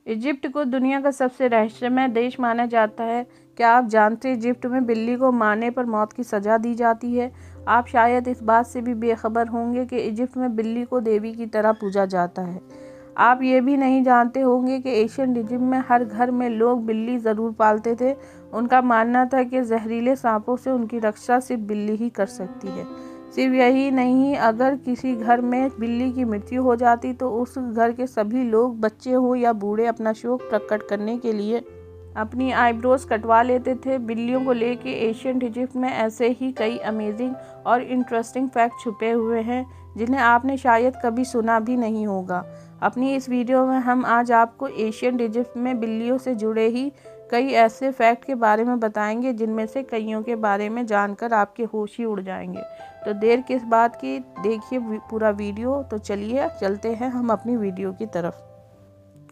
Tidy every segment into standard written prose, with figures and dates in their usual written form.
Egypt को दुनिया का सबसे रहस्यमय देश माना जाता है। क्या आप जानते हैं इजिप्ट में बिल्ली को मारने पर मौत की सज़ा दी जाती है। आप शायद इस बात से भी बेखबर होंगे कि इजिप्ट में बिल्ली को देवी की तरह पूजा जाता है। आप ये भी नहीं जानते होंगे कि एशियन इजिप्ट में हर घर में लोग बिल्ली ज़रूर पालते थे। उनका मानना था कि जहरीले सांपों से उनकी रक्षा सिर्फ बिल्ली ही कर सकती है। सिर्फ यही नहीं, अगर किसी घर में बिल्ली की मृत्यु हो जाती तो उस घर के सभी लोग, बच्चे हो या बूढ़े, अपना शोक प्रकट करने के लिए अपनी आईब्रोज कटवा लेते थे। बिल्लियों को लेके एशियन इजिप्ट में ऐसे ही कई अमेजिंग और इंटरेस्टिंग फैक्ट छुपे हुए हैं जिन्हें आपने शायद कभी सुना भी नहीं होगा। अपनी इस वीडियो में हम आज आपको एशियन इजिप्ट में बिल्लियों से जुड़े ही कई ऐसे फैक्ट के बारे में बताएंगे जिनमें से कईयों के बारे में जानकर आपके होश ही उड़ जाएंगे। तो देर किस बात की, देखिए पूरा वीडियो। तो चलिए चलते हैं हम अपनी वीडियो की तरफ।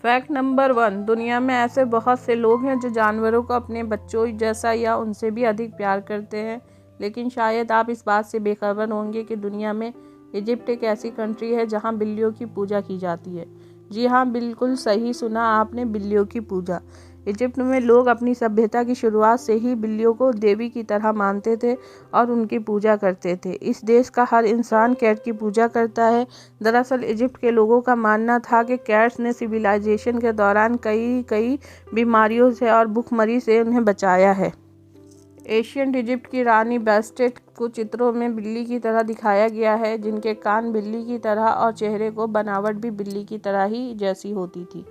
फैक्ट नंबर 1, दुनिया में ऐसे बहुत से लोग हैं जो जानवरों को अपने बच्चों जैसा या उनसे भी अधिक प्यार करते हैं, लेकिन शायद आप इस बात से बेखबर होंगे कि दुनिया में इजिप्ट एक ऐसी कंट्री है जहां बिल्लियों की पूजा की जाती है। जी हाँ, बिल्कुल सही सुना आपने, बिल्लियों की पूजा। इजिप्ट में लोग अपनी सभ्यता की शुरुआत से ही बिल्लियों को देवी की तरह मानते थे और उनकी पूजा करते थे। इस देश का हर इंसान कैट की पूजा करता है। दरअसल इजिप्ट के लोगों का मानना था कि कैट्स ने सिविलाइजेशन के दौरान कई बीमारियों से और भूखमरी से उन्हें बचाया है। एशियन इजिप्ट की रानी बास्टेट को चित्रों में बिल्ली की तरह दिखाया गया है, जिनके कान बिल्ली की तरह और चेहरे को बनावट भी बिल्ली की तरह ही जैसी होती थी।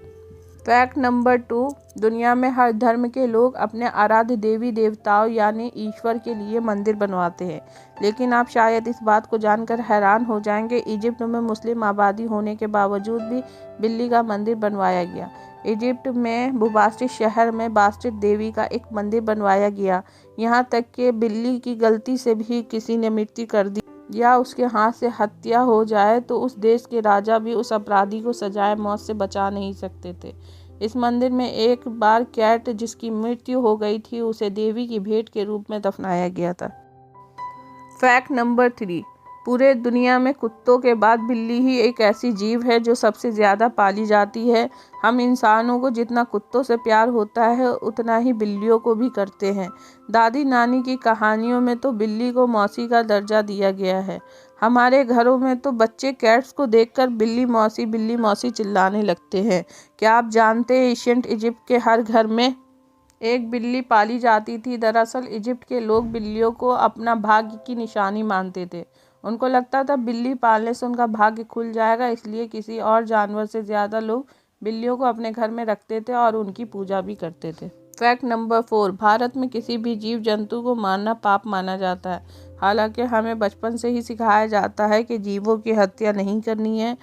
फैक्ट नंबर 2, दुनिया में हर धर्म के लोग अपने आराध्य देवी देवताओं यानी ईश्वर के लिए मंदिर बनवाते हैं, लेकिन आप शायद इस बात को जानकर हैरान हो जाएंगे, इजिप्ट में मुस्लिम आबादी होने के बावजूद भी बिल्ली का मंदिर बनवाया गया। इजिप्ट में बुबास्टिस शहर में बास्टिस देवी का एक मंदिर बनवाया गया। यहाँ तक कि बिल्ली की गलती से भी किसी ने मृत्यु कर दी या उसके हाथ से हत्या हो जाए तो उस देश के राजा भी उस अपराधी को सजाए मौत से बचा नहीं सकते थे। इस मंदिर में एक बार कैट जिसकी मृत्यु हो गई थी उसे देवी की भेंट के रूप में दफनाया गया था। फैक्ट नंबर 3, पूरे दुनिया में कुत्तों के बाद बिल्ली ही एक ऐसी जीव है जो सबसे ज़्यादा पाली जाती है। हम इंसानों को जितना कुत्तों से प्यार होता है उतना ही बिल्लियों को भी करते हैं। दादी नानी की कहानियों में तो बिल्ली को मौसी का दर्जा दिया गया है। हमारे घरों में तो बच्चे कैट्स को देखकर बिल्ली मौसी चिल्लाने लगते हैं। क्या आप जानते हैं एशियन इजिप्ट के हर घर में एक बिल्ली पाली जाती थी। दरअसल इजिप्ट के लोग बिल्लियों को अपना भाग्य की निशानी मानते थे। उनको लगता था बिल्ली पालने से उनका भाग्य खुल जाएगा, इसलिए किसी और जानवर से ज़्यादा लोग बिल्लियों को अपने घर में रखते थे और उनकी पूजा भी करते थे। फैक्ट नंबर 4, भारत में किसी भी जीव जंतु को मारना पाप माना जाता है। हालांकि हमें बचपन से ही सिखाया जाता है कि जीवों की हत्या नहीं करनी है।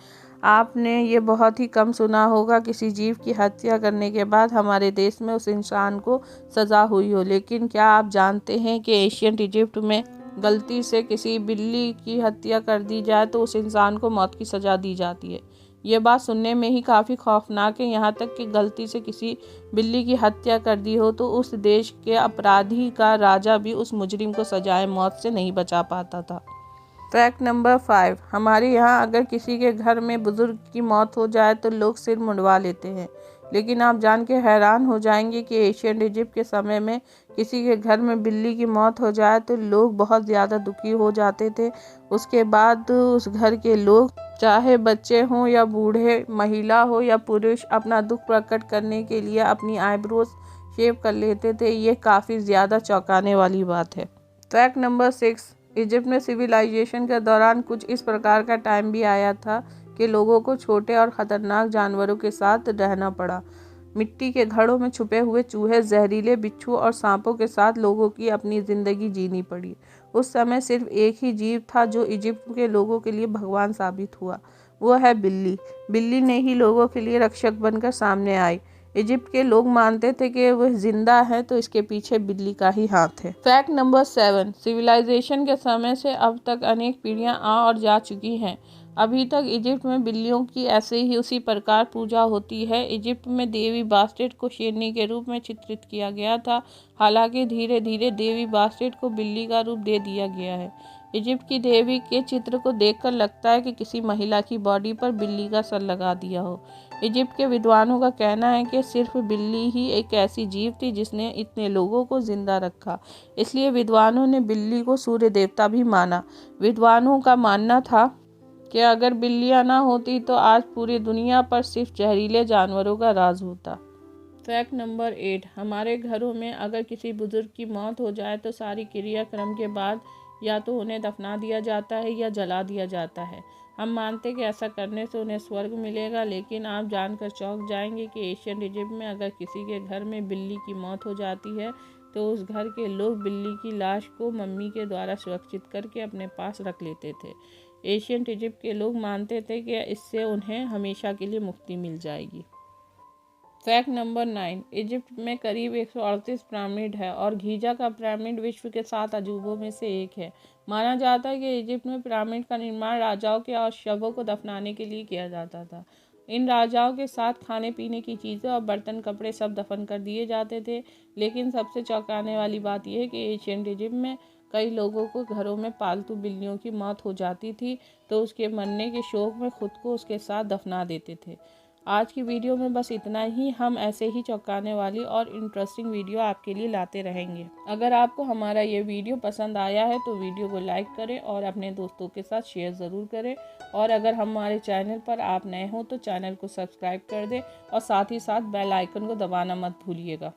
आपने ये बहुत ही कम सुना होगा किसी जीव की हत्या करने के बाद हमारे देश में उस इंसान को सज़ा हुई हो। लेकिन क्या आप जानते हैं कि एशियन इजिप्ट में गलती से किसी बिल्ली की हत्या कर दी जाए तो उस इंसान को मौत की सज़ा दी जाती है। ये बात सुनने में ही काफ़ी खौफनाक है। यहाँ तक कि गलती से किसी बिल्ली की हत्या कर दी हो तो उस देश के अपराधी का राजा भी उस मुजरिम को सजाए मौत से नहीं बचा पाता था। फैक्ट नंबर 5, हमारे यहाँ अगर किसी के घर में बुजुर्ग की मौत हो जाए तो लोग सिर मुंडवा लेते हैं, लेकिन आप जान के हैरान हो जाएंगे कि एशियन इजिप्ट के समय में किसी के घर में बिल्ली की मौत हो जाए तो लोग बहुत ज़्यादा दुखी हो जाते थे। उसके बाद उस घर के लोग, चाहे बच्चे हों या बूढ़े, महिला हो या पुरुष, अपना दुख प्रकट करने के लिए अपनी आईब्रोज शेव कर लेते थे। ये काफ़ी ज़्यादा चौंकाने वाली बात है। फैक्ट नंबर 6, इजिप्ट में सिविलाइजेशन के दौरान कुछ इस प्रकार का टाइम भी आया था कि लोगों को छोटे और ख़तरनाक जानवरों के साथ रहना पड़ा। मिट्टी के घड़ों में छुपे हुए चूहे, जहरीले बिच्छू और सांपों के साथ लोगों की अपनी ज़िंदगी जीनी पड़ी। उस समय सिर्फ एक ही जीव था जो इजिप्ट के लोगों के लिए भगवान साबित हुआ, वो है बिल्ली। बिल्ली ने ही लोगों के लिए रक्षक बनकर सामने आई। इजिप्ट के लोग मानते थे कि वह जिंदा है तो इसके पीछे बिल्ली का ही हाथ है। फैक्ट नंबर 7, सिविलाइजेशन के समय से अब तक अनेक पीढ़ियां आ और जा चुकी हैं। अभी तक इजिप्ट में बिल्लियों की ऐसे ही उसी प्रकार पूजा होती है। इजिप्ट में देवी बास्टेट को शेरनी के रूप में चित्रित किया गया था। हालांकि धीरे धीरे देवी बास्टेट को बिल्ली का रूप दे दिया गया है। इजिप्ट की देवी के चित्र को देखकर लगता है कि किसी महिला की बॉडी पर बिल्ली का सर लगा दिया हो। इजिप्ट के विद्वानों का कहना है कि सिर्फ बिल्ली ही एक ऐसी जीव थी जिसने इतने लोगों को जिंदा रखा, इसलिए विद्वानों ने बिल्ली को सूर्य देवता भी माना। विद्वानों का मानना था कि अगर बिल्लियां ना होती तो आज पूरी दुनिया पर सिर्फ जहरीले जानवरों का राज होता। फैक्ट नंबर 8, हमारे घरों में अगर किसी बुजुर्ग की मौत हो जाए तो सारी क्रियाक्रम के बाद या तो उन्हें दफना दिया जाता है या जला दिया जाता है। हम मानते कि ऐसा करने से उन्हें स्वर्ग मिलेगा, लेकिन आप जानकर चौंक जाएंगे कि एशियन इजिप्ट में अगर किसी के घर में बिल्ली की मौत हो जाती है तो उस घर के लोग बिल्ली की लाश को मम्मी के द्वारा सुरक्षित करके अपने पास रख लेते थे। एशियन इजिप्ट के लोग मानते थे कि इससे उन्हें हमेशा के लिए मुक्ति मिल जाएगी। फैक्ट नंबर 9, इजिप्ट में करीब 138 पिरामिड है और गीजा का पिरामिड विश्व के 7 अजूबों में से एक है। माना जाता है कि इजिप्ट में पिरामिड का निर्माण राजाओं के और शवों को दफनाने के लिए किया जाता था। इन राजाओं के साथ खाने पीने की चीज़ें और बर्तन कपड़े सब दफन कर दिए जाते थे। लेकिन सबसे चौंकाने वाली बात यह है कि एशियन इजिप्ट में कई लोगों को घरों में पालतू बिल्लियों की मौत हो जाती थी तो उसके मरने के शोक में खुद को उसके साथ दफना देते थे। आज की वीडियो में बस इतना ही। हम ऐसे ही चौंकाने वाली और इंटरेस्टिंग वीडियो आपके लिए लाते रहेंगे। अगर आपको हमारा ये वीडियो पसंद आया है तो वीडियो को लाइक करें और अपने दोस्तों के साथ शेयर ज़रूर करें। और अगर हमारे चैनल पर आप नए हो तो चैनल को सब्सक्राइब कर दें और साथ ही साथ बेल आइकन को दबाना मत भूलिएगा।